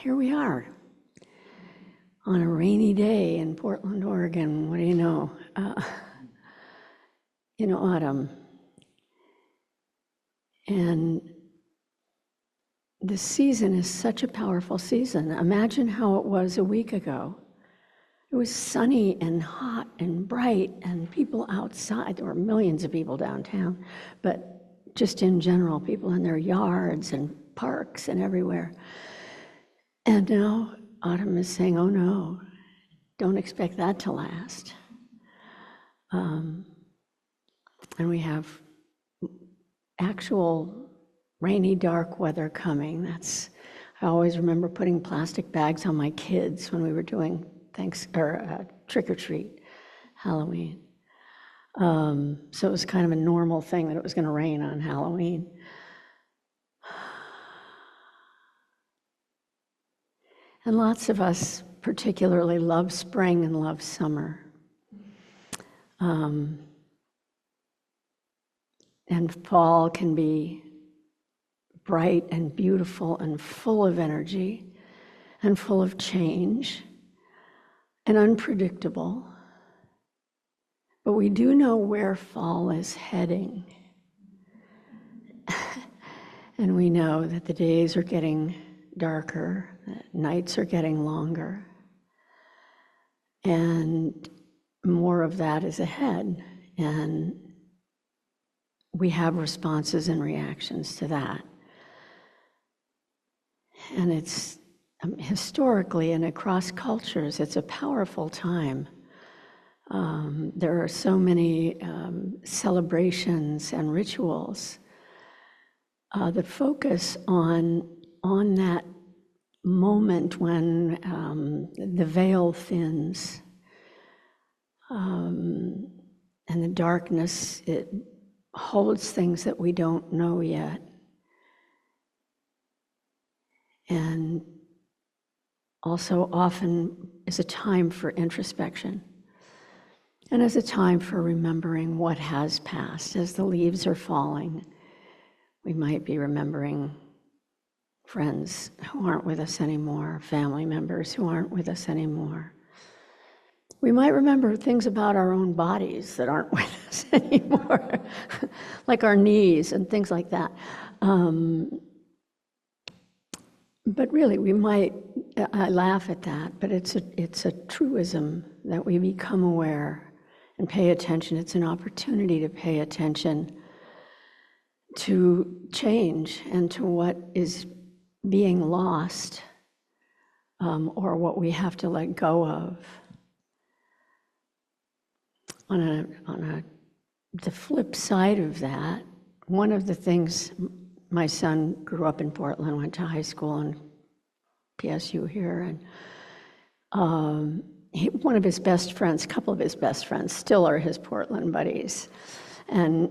here we are on a rainy day in Portland, Oregon. What do you know? In autumn. And this season is such a powerful season. Imagine how it was a week ago. It was sunny and hot and bright and people outside. There were millions of people downtown, but just in general, people in their yards and parks and everywhere. And now autumn is saying, oh no, don't expect that to last. And we have actual rainy, dark weather coming. I always remember putting plastic bags on my kids when we were doing trick or treat, Halloween. So it was kind of a normal thing that it was going to rain on Halloween. And lots of us particularly love spring and love summer. And fall can be bright and beautiful and full of energy and full of change and unpredictable. But we do know where fall is heading. And we know that the days are getting darker, that nights are getting longer, and more of that is ahead. And we have responses and reactions to that. And it's historically and across cultures, it's a powerful time. There are so many celebrations and rituals that focus on that moment when the veil thins and the darkness, it holds things that we don't know yet. And also often is a time for introspection and as a time for remembering what has passed. As the leaves are falling, we might be remembering friends who aren't with us anymore, family members who aren't with us anymore. We might remember things about our own bodies that aren't with us anymore, like our knees and things like that. But really, I laugh at that, but it's a truism that we become aware and pay attention. It's an opportunity to pay attention to change and to what is being lost or what we have to let go of. The flip side of that, one of the things, my son grew up in Portland, went to high school and PSU here, and one of his best friends, a couple of his best friends, still are his Portland buddies. And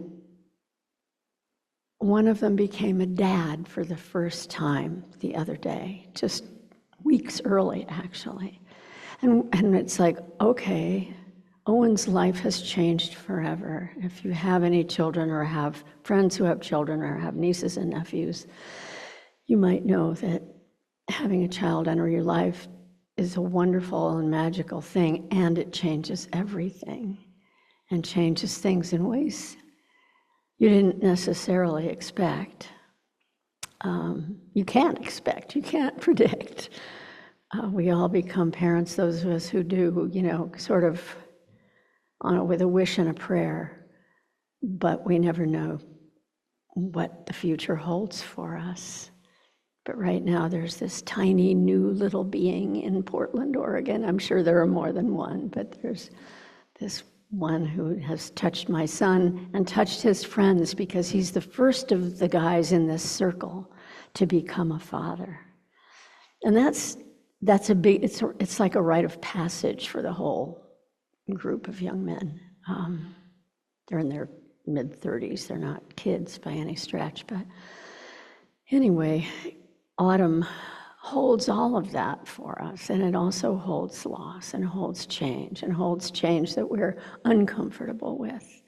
one of them became a dad for the first time the other day, just weeks early, actually. And it's like, okay, Owen's life has changed forever. If you have any children or have friends who have children or have nieces and nephews, you might know that having a child enter your life is a wonderful and magical thing, and it changes everything and changes things in ways you didn't necessarily expect. You can't expect, you can't predict. We all become parents, those of us who do, sort of with a wish and a prayer, but we never know what the future holds for us. But right now there's this tiny new little being in Portland, Oregon. I'm sure there are more than one, but there's this one who has touched my son and touched his friends because he's the first of the guys in this circle to become a father. And that's a big, it's like a rite of passage for the whole group of young men. They're in their mid-30s. They're not kids by any stretch. But anyway, autumn holds all of that for us, and it also holds loss and holds change that we're uncomfortable with.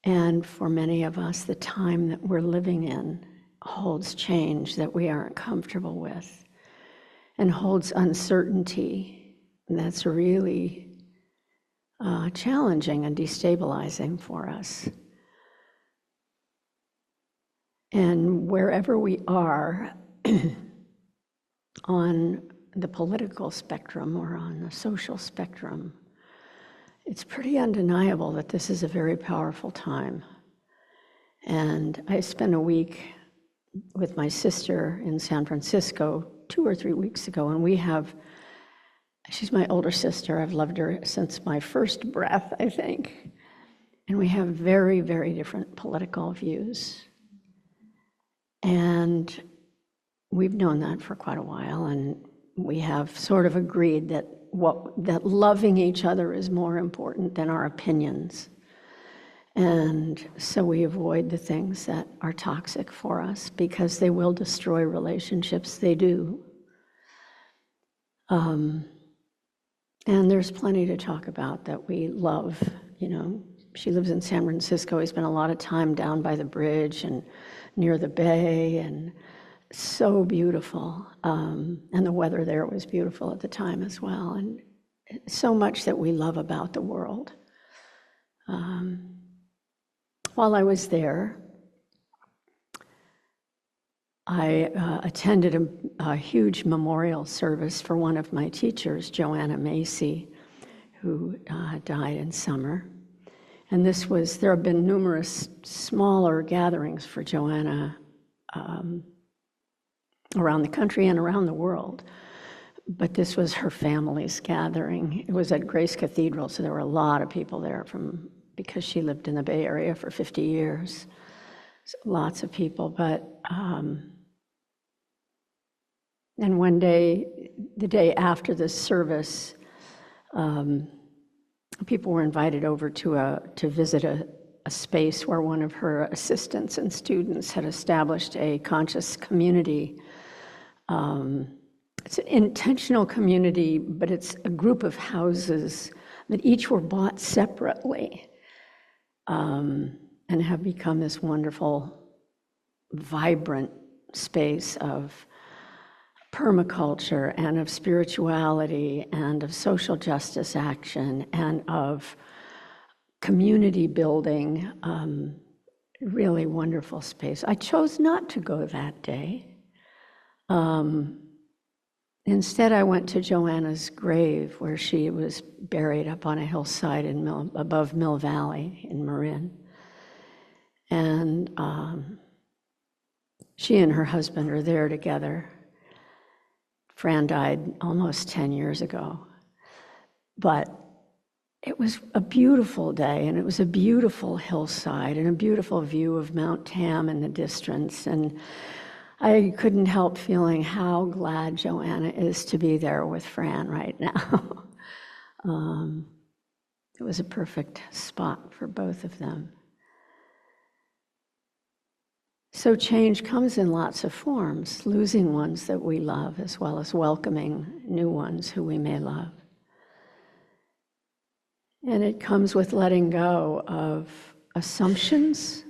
And for many of us, the time that we're living in holds change that we aren't comfortable with and holds uncertainty. And that's really challenging and destabilizing for us. And wherever we are on the political spectrum or on the social spectrum, it's pretty undeniable that this is a very powerful time. And I spent a week with my sister in San Francisco 2 or 3 weeks ago, and she's my older sister. I've loved her since my first breath, I think. And we have very, very different political views. And we've known that for quite a while, and we have sort of agreed that loving each other is more important than our opinions. And so we avoid the things that are toxic for us because they will destroy relationships. They do. And there's plenty to talk about that we love. She lives in San Francisco. We spent a lot of time down by the bridge and near the bay, and so beautiful. And the weather there was beautiful at the time as well. And so much that we love about the world. While I was there, I attended a huge memorial service for one of my teachers, Joanna Macy, who died in summer. And there have been numerous smaller gatherings for Joanna around the country and around the world. But this was her family's gathering. It was at Grace Cathedral, so there were a lot of people there because she lived in the Bay Area for 50 years. So lots of people, but and one day, the day after the service, people were invited over to visit a space where one of her assistants and students had established a conscious community. It's an intentional community, but it's a group of houses that each were bought separately and have become this wonderful, vibrant space of permaculture and of spirituality and of social justice action and of community building. Really wonderful space. I chose not to go that day. Instead, I went to Joanna's grave, where she was buried up on a hillside above Mill Valley in Marin. And she and her husband are there together. Fran died almost 10 years ago. But it was a beautiful day, and it was a beautiful hillside and a beautiful view of Mount Tam in the distance. And I couldn't help feeling how glad Joanna is to be there with Fran right now. It was a perfect spot for both of them. So change comes in lots of forms, losing ones that we love as well as welcoming new ones who we may love. And it comes with letting go of assumptions.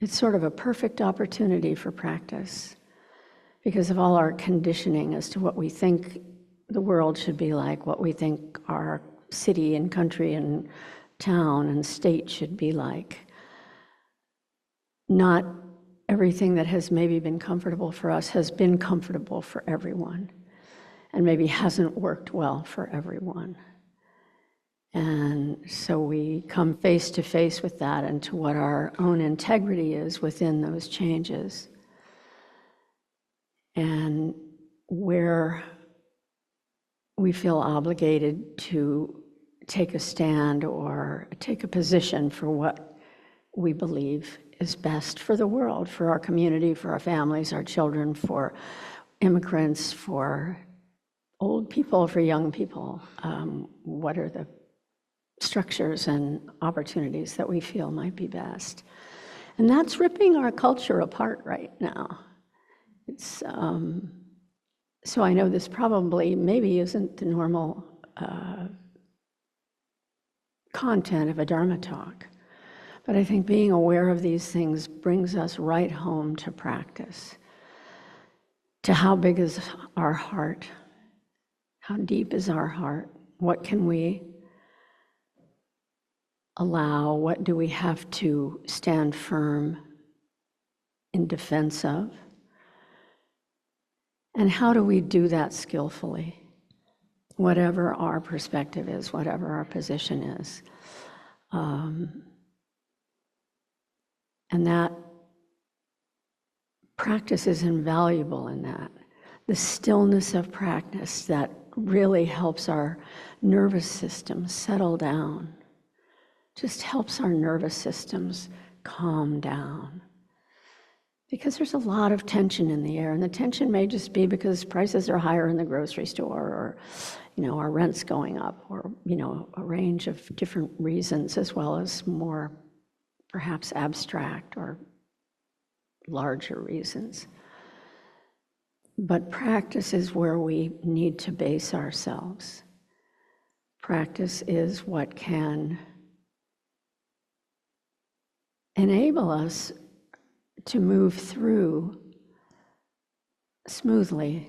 It's sort of a perfect opportunity for practice because of all our conditioning as to what we think the world should be like, what we think our city and country and town and state should be like. Not everything that has maybe been comfortable for us has been comfortable for everyone, and maybe hasn't worked well for everyone. And so we come face to face with that and to what our own integrity is within those changes. And where we feel obligated to take a stand or take a position for what we believe is best for the world, for our community, for our families, our children, for immigrants, for old people, for young people. What are the structures and opportunities that we feel might be best? And that's ripping our culture apart right now. It's so I know this probably maybe isn't the normal content of a Dharma talk, But I think being aware of these things brings us right home to practice, to how big is our heart, how deep is our heart, what can we allow, what do we have to stand firm in defense of, and how do we do that skillfully, whatever our perspective is, whatever our position is. And that practice is invaluable in that. The stillness of practice that really helps our nervous system settle down, just helps our nervous systems calm down. Because there's a lot of tension in the air, and the tension may just be because prices are higher in the grocery store, or our rent's going up, or a range of different reasons, as well as more perhaps abstract or larger reasons. But practice is where we need to base ourselves. Practice is what can enable us to move through smoothly,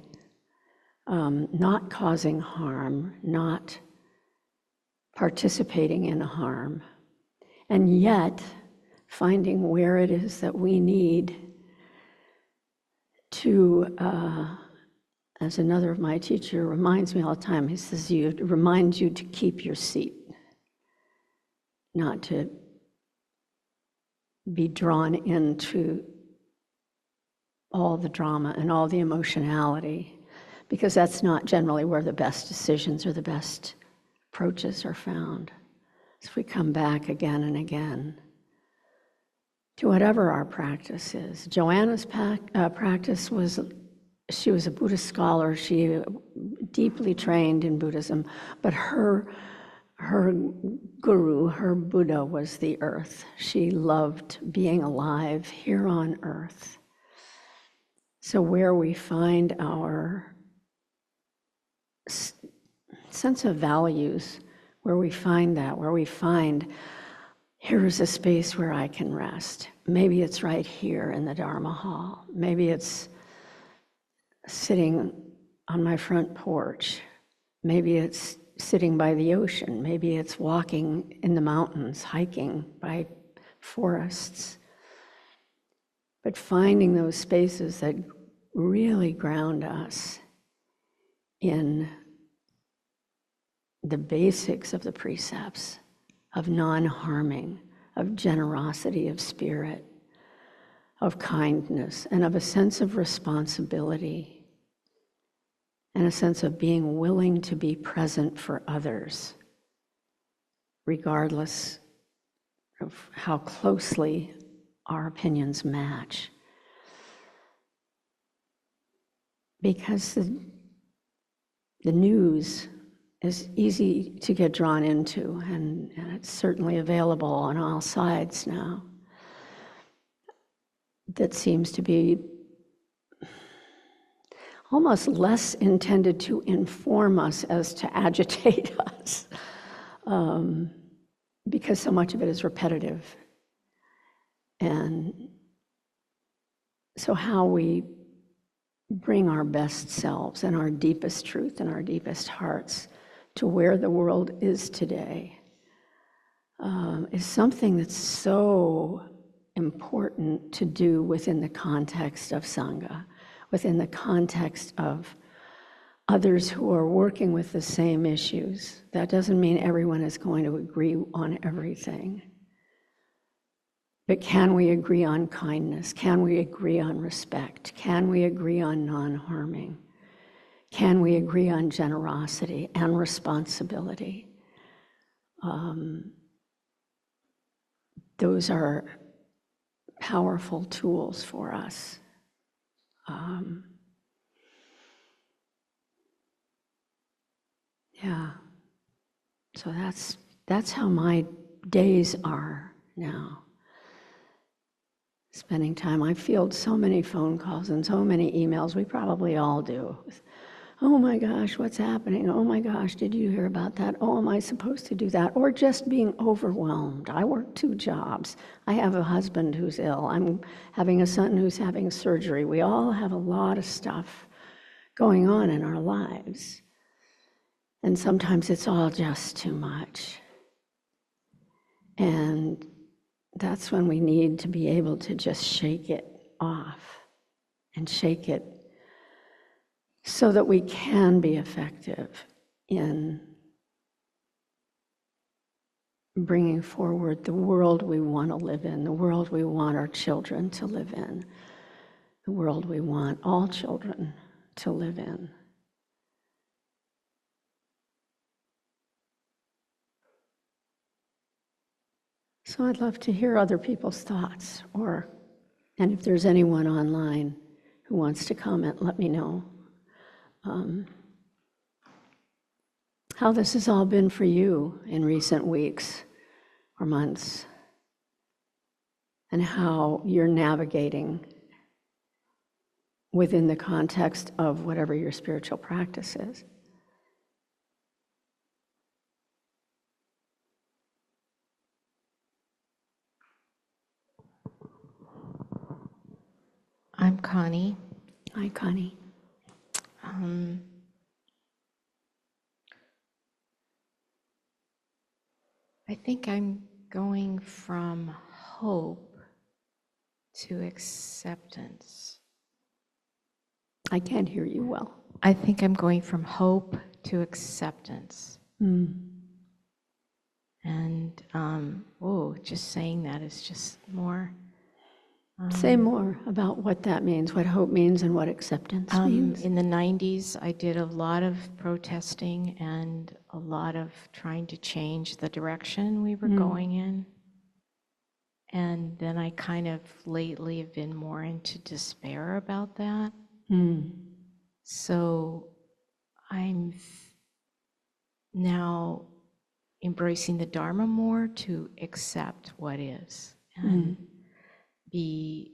not causing harm, not participating in harm, and yet finding where it is that we need to, as another of my teacher reminds me all the time, he says, it reminds you to keep your seat, not to be drawn into all the drama and all the emotionality, because that's not generally where the best decisions or the best approaches are found. So we come back again and again to whatever our practice is. Joanna's practice was, she was a Buddhist scholar, she deeply trained in Buddhism, but her guru, her Buddha, was the earth. She loved being alive here on earth. So where we find our sense of values, where we find that, where we find, here's a space where I can rest. Maybe it's right here in the Dharma hall. Maybe it's sitting on my front porch. Maybe it's sitting by the ocean. Maybe it's walking in the mountains, hiking by forests. But finding those spaces that really ground us in the basics of the precepts of non-harming, of generosity of spirit, of kindness, and of a sense of responsibility, and a sense of being willing to be present for others, regardless of how closely our opinions match. Because the news is easy to get drawn into, and it's certainly available on all sides now. That seems to be almost less intended to inform us as to agitate us, because so much of it is repetitive. And so how we bring our best selves and our deepest truth and our deepest hearts to where the world is today is something that's so important to do within the context of Sangha, within the context of others who are working with the same issues. That doesn't mean everyone is going to agree on everything. But can we agree on kindness? Can we agree on respect? Can we agree on non-harming? Can we agree on generosity and responsibility? Those are powerful tools for us. Yeah. So that's how my days are now. Spending time, I field so many phone calls and so many emails, we probably all do, with oh my gosh, what's happening? Oh my gosh, did you hear about that? Oh, am I supposed to do that? Or just being overwhelmed. I work 2 jobs. I have a husband who's ill. I'm having a son who's having surgery. We all have a lot of stuff going on in our lives. And sometimes it's all just too much. And that's when we need to be able to just shake it off and shake it so that we can be effective in bringing forward the world we want to live in, the world we want our children to live in, the world we want all children to live in. So I'd love to hear other people's thoughts, and if there's anyone online who wants to comment, let me know. How this has all been for you in recent weeks or months, and how you're navigating within the context of whatever your spiritual practice is. I'm Connie. Hi, Connie. I think I'm going from hope to acceptance. I can't hear you well. I think I'm going from hope to acceptance. And, just saying that is just more. Say more about what that means, what hope means and what acceptance means. In the 90s, I did a lot of protesting and a lot of trying to change the direction we were going in. And then I kind of lately have been more into despair about that. So I'm now embracing the Dharma more to accept what is and be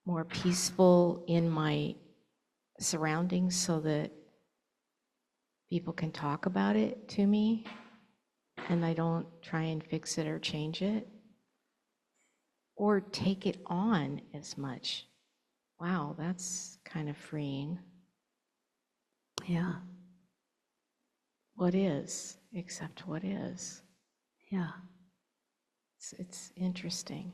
more peaceful in my surroundings so that people can talk about it to me and I don't try and fix it or change it or take it on as much. Wow, that's kind of freeing. Yeah. What is, accept what is. Yeah. It's interesting.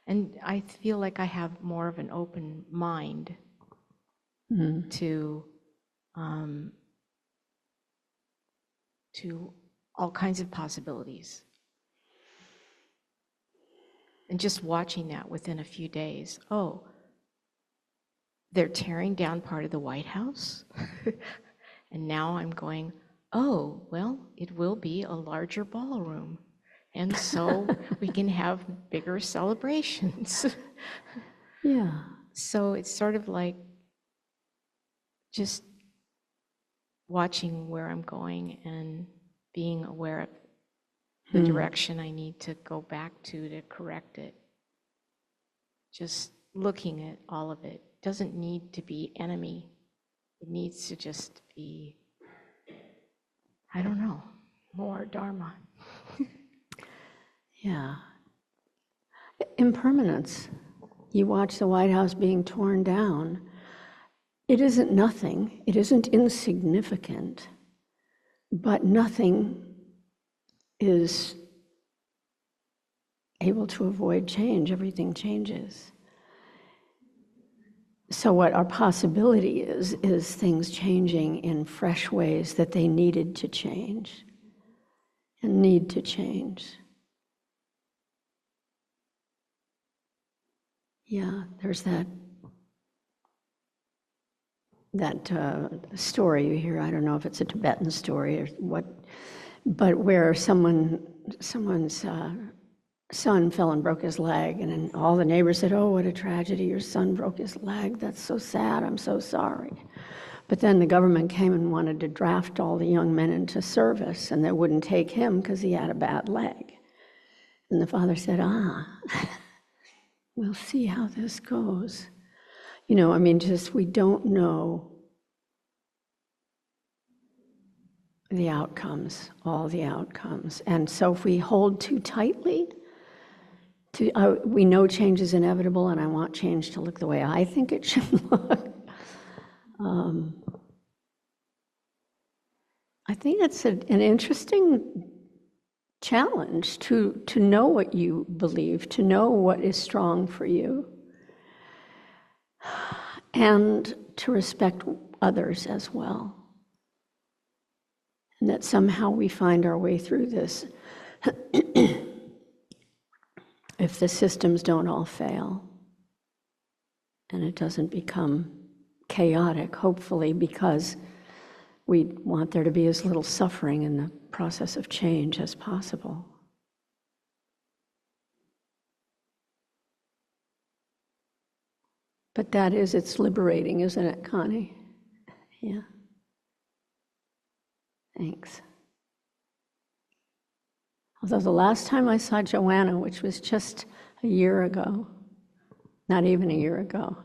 And I feel like I have more of an open mind to all kinds of possibilities. And just watching that within a few days, they're tearing down part of the White House. And now I'm going, it will be a larger ballroom. And so we can have bigger celebrations. Yeah. So it's sort of like just watching where I'm going and being aware of the direction I need to go back to correct it. Just looking at all of it. Doesn't need to be enemy. It needs to just be, I don't know, more Dharma. Yeah. Impermanence. You watch the White House being torn down. It isn't nothing. It isn't insignificant. But nothing is able to avoid change. Everything changes. So what our possibility is things changing in fresh ways that they needed to change and need to change. Yeah, there's that story you hear, I don't know if it's a Tibetan story or what, but where someone's son fell and broke his leg, and then all the neighbors said, "Oh, what a tragedy, your son broke his leg. That's so sad, I'm so sorry." But then the government came and wanted to draft all the young men into service, and they wouldn't take him because he had a bad leg. And the father said, we'll see how this goes. We don't know the outcomes, all the outcomes. And so if we hold too tightly, we know change is inevitable, and I want change to look the way I think it should look. I think it's an interesting challenge to know what you believe, to know what is strong for you, and to respect others as well. And that somehow we find our way through this if the systems don't all fail and it doesn't become chaotic, hopefully, because we want there to be as little suffering in the process of change as possible. But it's liberating, isn't it, Connie? Yeah. Thanks. Although the last time I saw Joanna, which was just a year ago, not even a year ago,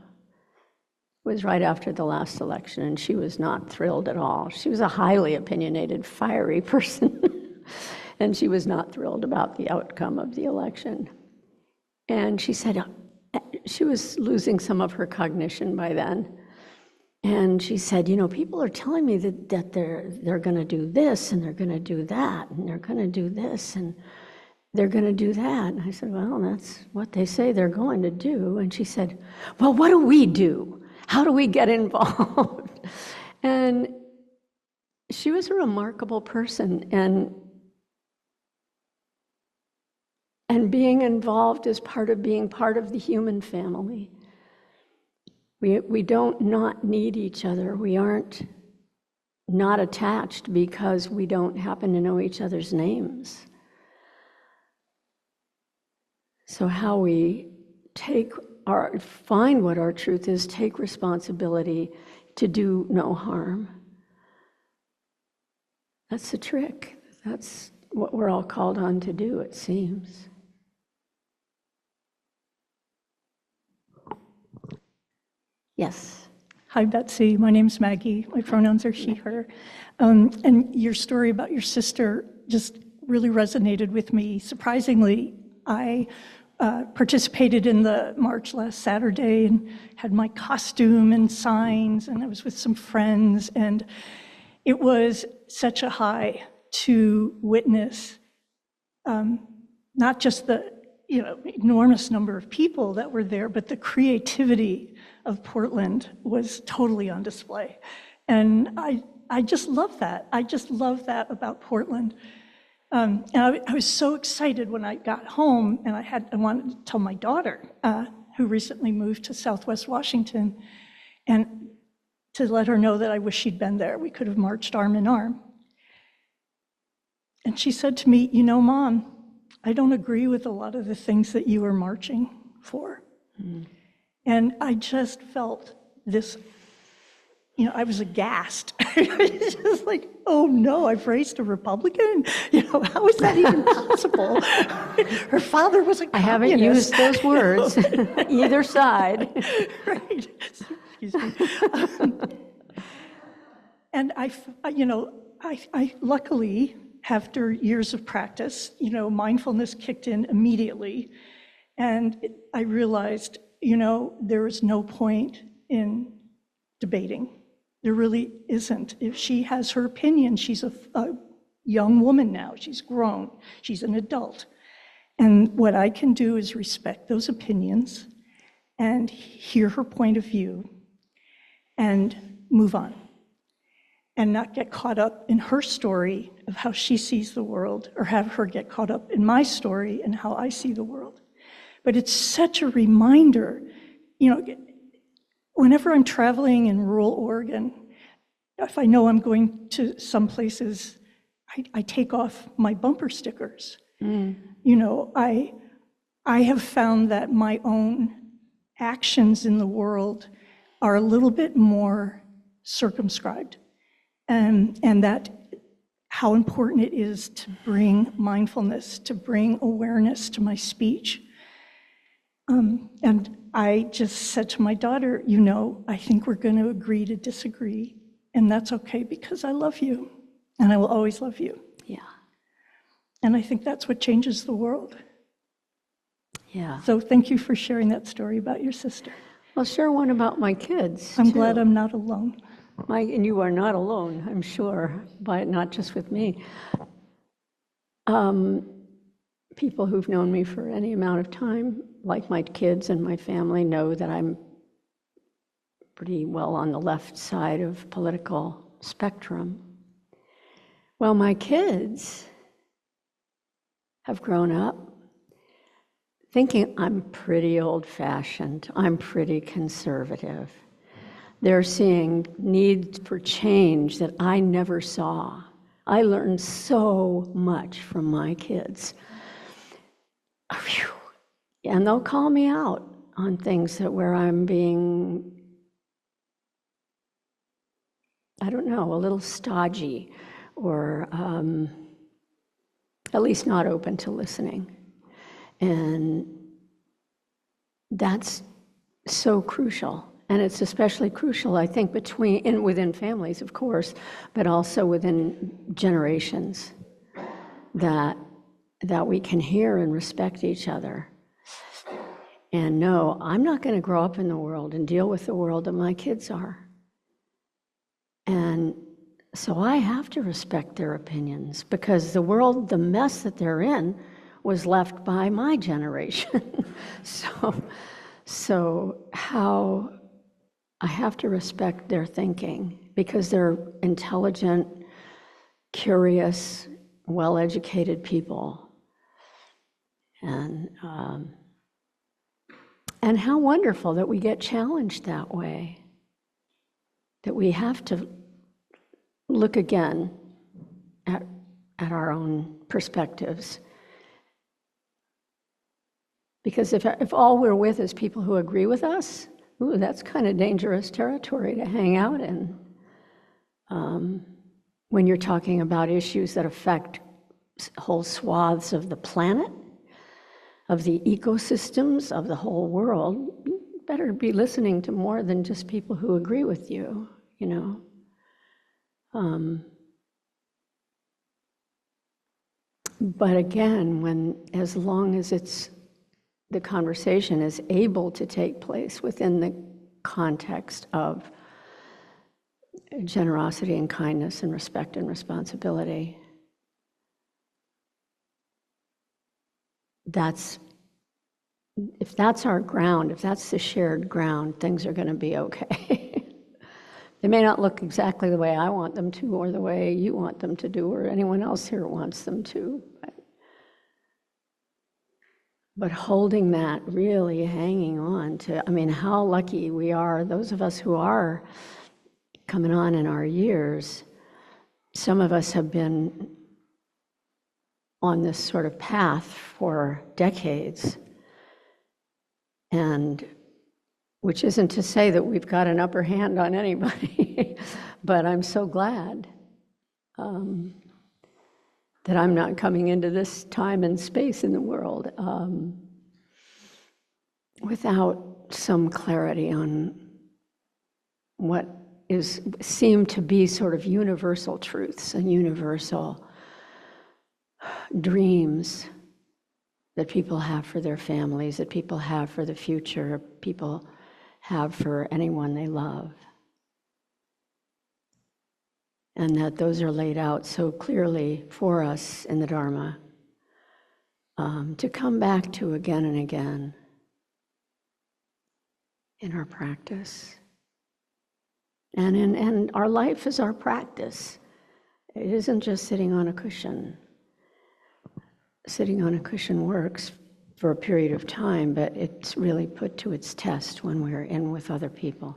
was right after the last election, and she was not thrilled at all. She was a highly opinionated, fiery person, and she was not thrilled about the outcome of the election. And she said she was losing some of her cognition by then. And she said, people are telling me that they're going to do this, and they're going to do that, and they're going to do this, and they're going to do that. And I said, well, that's what they say they're going to do. And she said, well, what do we do? How do we get involved? And she was a remarkable person, and being involved is part of being part of the human family. We don't not need each other. We aren't not attached because we don't happen to know each other's names. So how we find what our truth is, take responsibility to do no harm. That's the trick. That's what we're all called on to do, it seems. Yes. Hi, Betsy. My name's Maggie. My pronouns are she, her. And your story about your sister just really resonated with me. Surprisingly, I participated in the march last Saturday and had my costume and signs, and I was with some friends, and it was such a high to witness not just the enormous number of people that were there, but the creativity of Portland was totally on display. And I just love that. I just love that about Portland. And I was so excited when I got home, and I wanted to tell my daughter, who recently moved to Southwest Washington, and to let her know that I wish she'd been there. We could have marched arm in arm. And she said to me, Mom, I don't agree with a lot of the things that you were marching for. Mm. And I just felt this, I was aghast. I was just like, oh no, I've raised a Republican? How is that even possible? Her father was a communist. I haven't used those words, either side. Right, excuse me. And I luckily, after years of practice, mindfulness kicked in immediately. And I realized, there is no point in debating. There really isn't. If she has her opinion, she's a young woman now. She's grown. She's an adult. And what I can do is respect those opinions and hear her point of view and move on, and not get caught up in her story of how she sees the world, or have her get caught up in my story and how I see the world. But it's such a reminder, whenever I'm traveling in rural Oregon, if I know I'm going to some places, I take off my bumper stickers. Mm. I have found that my own actions in the world are a little bit more circumscribed, and that how important it is to bring mindfulness, to bring awareness to my speech. And I just said to my daughter, I think we're going to agree to disagree, and that's okay because I love you, and I will always love you. Yeah. And I think that's what changes the world. Yeah. So thank you for sharing that story about your sister. I'll share one about my kids. I'm too. glad I'm not alone. And you are not alone, I'm sure, but not just with me. People who've known me for any amount of time, like my kids and my family, know that I'm pretty well on the left side of political spectrum. Well, my kids have grown up thinking I'm pretty old-fashioned, I'm pretty conservative. They're seeing needs for change that I never saw. I learned so much from my kids. Phew. And they'll call me out on things where I'm being, I don't know, a little stodgy, or at least not open to listening. And that's so crucial. And it's especially crucial, I think, within families, of course, but also within generations, that we can hear and respect each other. And no, I'm not going to grow up in the world and deal with the world that my kids are. And so I have to respect their opinions, because the world, the mess that they're in, was left by my generation. So how I have to respect their thinking, because they're intelligent, curious, well-educated people. And how wonderful that we get challenged that way, that we have to look again at our own perspectives. Because if all we're with is people who agree with us, ooh, that's kind of dangerous territory to hang out in. When you're talking about issues that affect whole swaths of the planet, of the ecosystems, of the whole world, you better be listening to more than just people who agree with you, you know. But again, as long as the conversation is able to take place within the context of generosity and kindness and respect and responsibility, if that's our ground, if that's the shared ground, things are going to be okay. They may not look exactly the way I want them to, or the way you want them to do, or anyone else here wants them to. But holding that, really hanging on to, I mean, how lucky we are, those of us who are coming on in our years. Some of us have been on this sort of path for decades, and which isn't to say that we've got an upper hand on anybody, but I'm so glad that I'm not coming into this time and space in the world without some clarity on what seem to be sort of universal truths and universal dreams that people have for their families, that people have for the future, people have for anyone they love. And that those are laid out so clearly for us in the Dharma to come back to again and again in our practice. And our life is our practice. It isn't just sitting on a cushion. Sitting on a cushion works for a period of time, but it's really put to its test when we're in with other people.